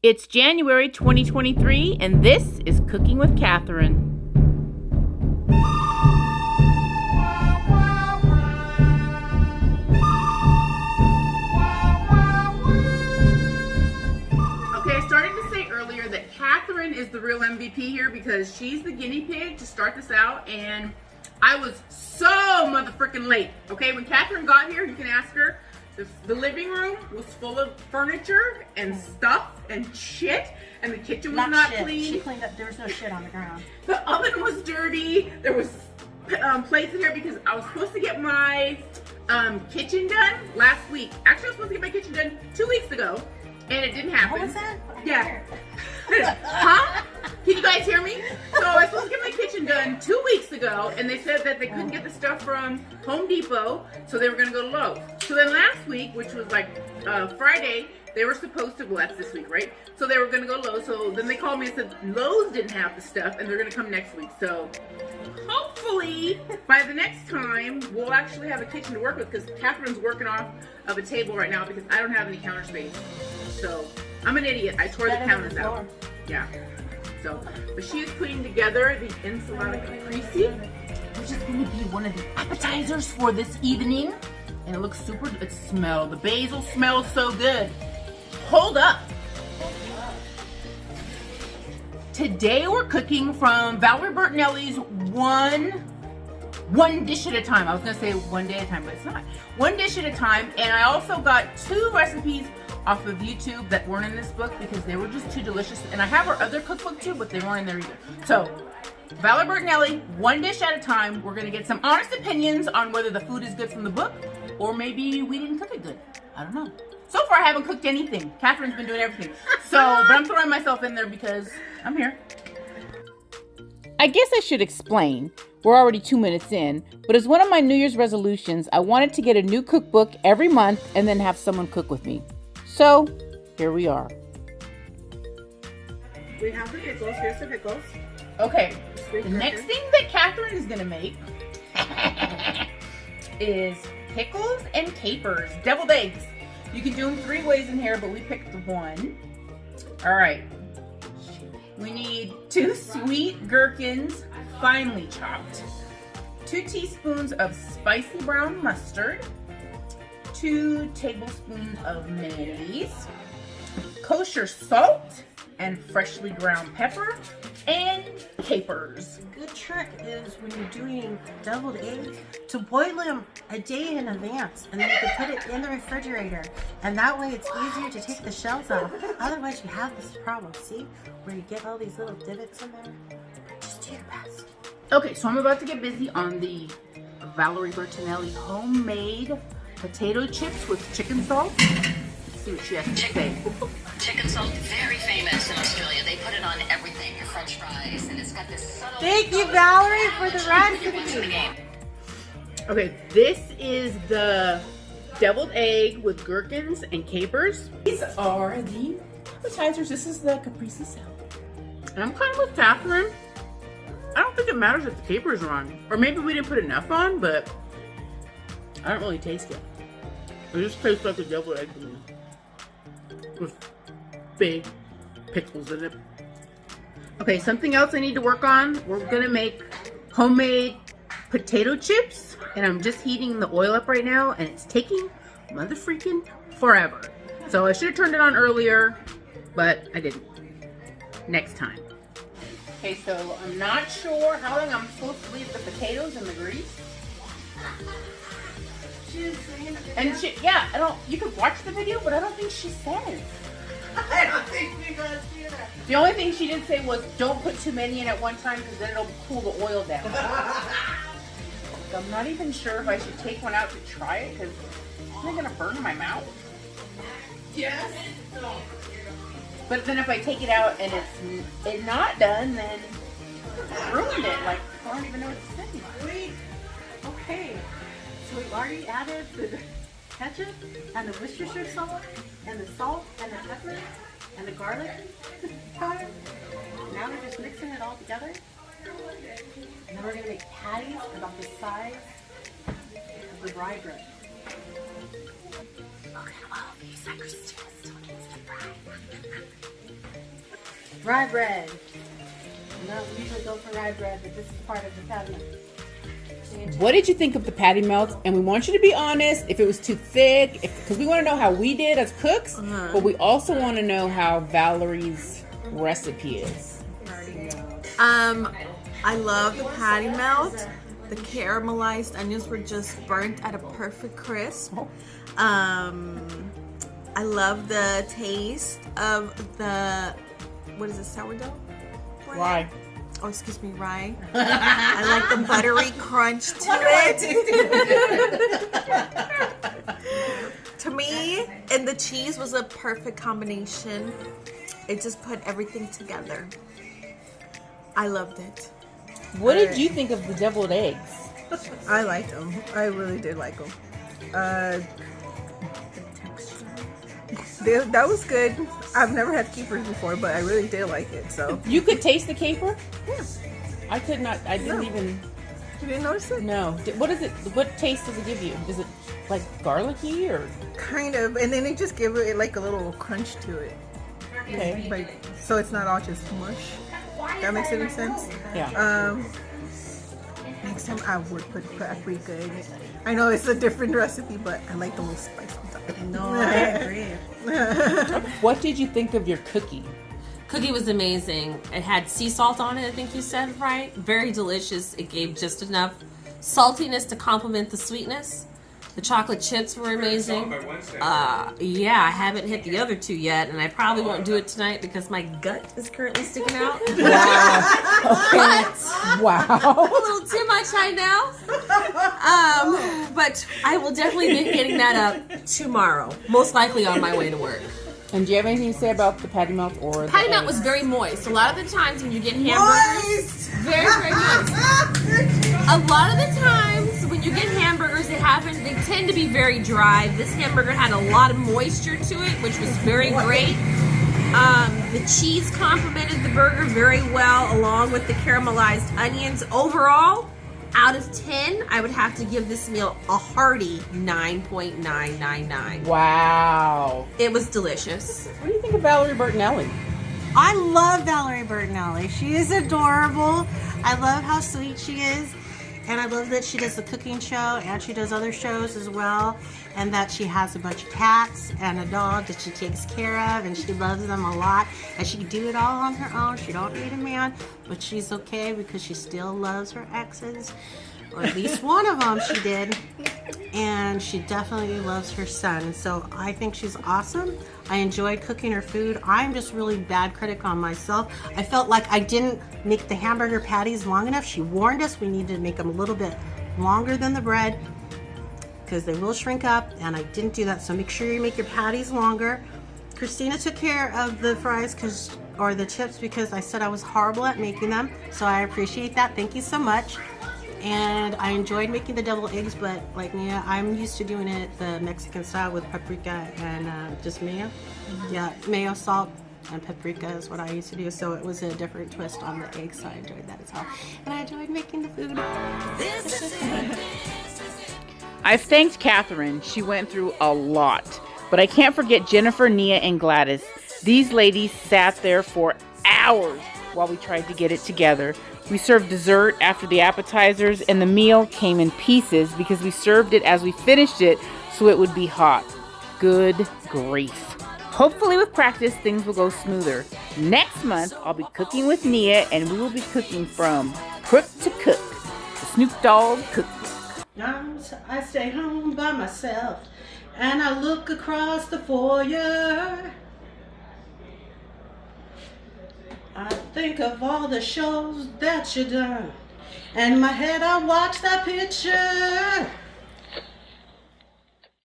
It's January 2023, and this is Cooking with Catherine. Okay, I started to say earlier that Catherine is the real MVP here because she's the guinea pig to start this out, and I was so motherfucking late. Okay, when Catherine got here, you can ask her. The living room was full of furniture and stuff and shit, and the kitchen was not clean. She cleaned up. There was no shit on the ground. The oven was dirty. There was plates in here because I was supposed to get my kitchen done last week. Actually, I was supposed to get my kitchen done 2 weeks ago, and it didn't happen. What was that? Yeah. Huh? Can you guys hear me? So I was supposed to get my kitchen done 2 weeks ago, and they said that they couldn't get the stuff from Home Depot, so they were going to go to Lowe's. So then last week, which was like Friday, they were supposed to, well, that's this week, right? So they were going to go to Lowe's. So then they called me and said Lowe's didn't have the stuff, and they're going to come next week. So hopefully by the next time, we'll actually have a kitchen to work with, because Catherine's working off of a table right now because I don't have any counter space. So I'm an idiot. I tore the counters out. Yeah. So, but she is putting together the ensalada Caprese, which is going to be one of the appetizers for this evening. And it looks super, the basil smells so good. Hold up. Today we're cooking from Valerie Bertinelli's one dish at a time. I was going to say one day at a time, but it's not. One dish at a time. And I also got 2 recipes off of YouTube that weren't in this book because they were just too delicious. And I have our other cookbook too, but they weren't in there either. So, Valerie Bertinelli, one dish at a time. We're gonna get some honest opinions on whether the food is good from the book or maybe we didn't cook it good. I don't know. So far I haven't cooked anything. Catherine's been doing everything. So, but I'm throwing myself in there because I'm here. I guess I should explain. We're already 2 minutes in, but as one of my New Year's resolutions, I wanted to get a new cookbook every month and then have someone cook with me. So, here we are. We have the pickles. Here's the pickles. Okay, the next thing that Catherine is going to make is pickles and capers, deviled eggs. You can do them 3 ways in here, but we picked one. All right. We need 2 sweet gherkins, finely chopped, 2 teaspoons of spicy brown mustard, 2 tablespoons of mayonnaise, kosher salt, and freshly ground pepper, and capers. Good trick is when you're doing deviled eggs to boil them a day in advance, and then you can put it in the refrigerator, and that way it's easier to take the shells off. Otherwise you have this problem, see? Where you get all these little divots in there. Just do your best. Okay, so I'm about to get busy on the Valerie Bertinelli homemade potato chips with chicken salt. Let's see what she has to say. Chicken salt, very famous in Australia. They put it on everything, your French fries, and it's got this subtle... Thank you, Valerie, for the recipe. Okay, this is the deviled egg with gherkins and capers. These are the appetizers. This is the Caprese salad. And I'm kind of with Catherine. I don't think it matters if the capers are on. Or maybe we didn't put enough on, but I don't really taste it. It just tastes like a deviled egg to me. With big pickles in it. Okay, something else I need to work on. We're gonna make homemade potato chips, and I'm just heating the oil up right now, and it's taking mother-freaking forever. So I should have turned it on earlier, but I didn't. Next time. Okay, so I'm not sure how long I'm supposed to leave the potatoes in the grease. And she, yeah, you could watch the video, but I don't think she says. I don't think she does either. The only thing she did say was don't put too many in at one time because then it'll cool the oil down. So I'm not even sure if I should take one out to try it because isn't it going to burn my mouth? Yes. But then if I take it out and it's not done, then it's ruined it. Like, I don't even know what to say. Wait. Okay. So we've already added the ketchup and the Worcestershire sauce and the salt and the pepper and the garlic powder. Now we're just mixing it all together. And then we're going to make patties about the size of the rye bread. Okay, well, these suckers still gets to fry. Rye bread. No, we usually go for rye bread, but this is part of the patty. What did you think of the patty melt? And we want you to be honest, if it was too thick, because we want to know how we did as cooks, but we also want to know how Valerie's recipe is. I love the patty melt. The caramelized onions were just burnt at a perfect crisp. I love the taste of the, what is it, sourdough? Rye. Oh, excuse me, rye. I like the buttery crunch to it. To me, and the cheese was a perfect combination. It just put everything together. I loved it. What did you think of the deviled eggs? I liked them. I really did like them. That was good. I've never had capers before, but I really did like it. So You could taste the caper? yeah, I could not. I didn't even. you didn't notice it? No. What is it? What taste does it give you? Is it like garlicky or? Kind of, and then they just give it like a little crunch to it. Okay. Like, so it's not all just mush. That makes any sense? Yeah. Next time I would put paprika in it. I know it's a different recipe, but I like the little spice on top. No, I agree. What did you think of your cookie? Cookie was amazing. It had sea salt on it, I think you said, right? Very delicious. It gave just enough saltiness to complement the sweetness. The chocolate chips were amazing. Yeah, I haven't hit the other two yet, and I probably won't do it tonight because my gut is currently sticking out. But Wow. a little too much, I know. But I will definitely be getting that up tomorrow, most likely on my way to work. And do you have anything to say about the patty melt or the Patty melt eggs? was very moist. A lot of the times when you get hamburgers, very, very moist. A lot of the times when you get hamburgers, they tend to be very dry. This hamburger had a lot of moisture to it, which was very great. The cheese complemented the burger very well, along with the caramelized onions. Overall, out of 10, I would have to give this meal a hearty 9.999. Wow. It was delicious. What do you think of Valerie Bertinelli? I love Valerie Bertinelli. She is adorable. I love how sweet she is. And I love that she does the cooking show and she does other shows as well. And that she has a bunch of cats and a dog that she takes care of. And she loves them a lot. And she can do it all on her own. She don't need a man. But she's okay because she still loves her exes. Or at least one of them she did. And she definitely loves her son. So I think she's awesome. I enjoyed cooking her food. I'm just really bad critic on myself. I felt like I didn't make the hamburger patties long enough. She warned us we needed to make them a little bit longer than the bread because they will shrink up, and I didn't do that. So make sure you make your patties longer. Christina took care of the fries or the chips because I said I was horrible at making them. So I appreciate that. Thank you so much. And I enjoyed making the deviled eggs, but like Mia, I'm used to doing it the Mexican style with paprika and just mayo. Yeah, mayo, salt, and paprika is what I used to do. So it was a different twist on the eggs, so I enjoyed that as well. And I enjoyed making the food. I've thanked Catherine. She went through a lot. But I can't forget Jennifer, Nia, and Gladys. These ladies sat there for hours while we tried to get it together. We served dessert after the appetizers, and the meal came in pieces because we served it as we finished it so it would be hot. Good grief. Hopefully with practice, things will go smoother. Next month, I'll be cooking with Nia, and we will be cooking from Crook to Cook, the Snoop Dogg cookbook. I stay home by myself, and I look across the foyer. I think of all the shows that you done. And in my head I watch that picture.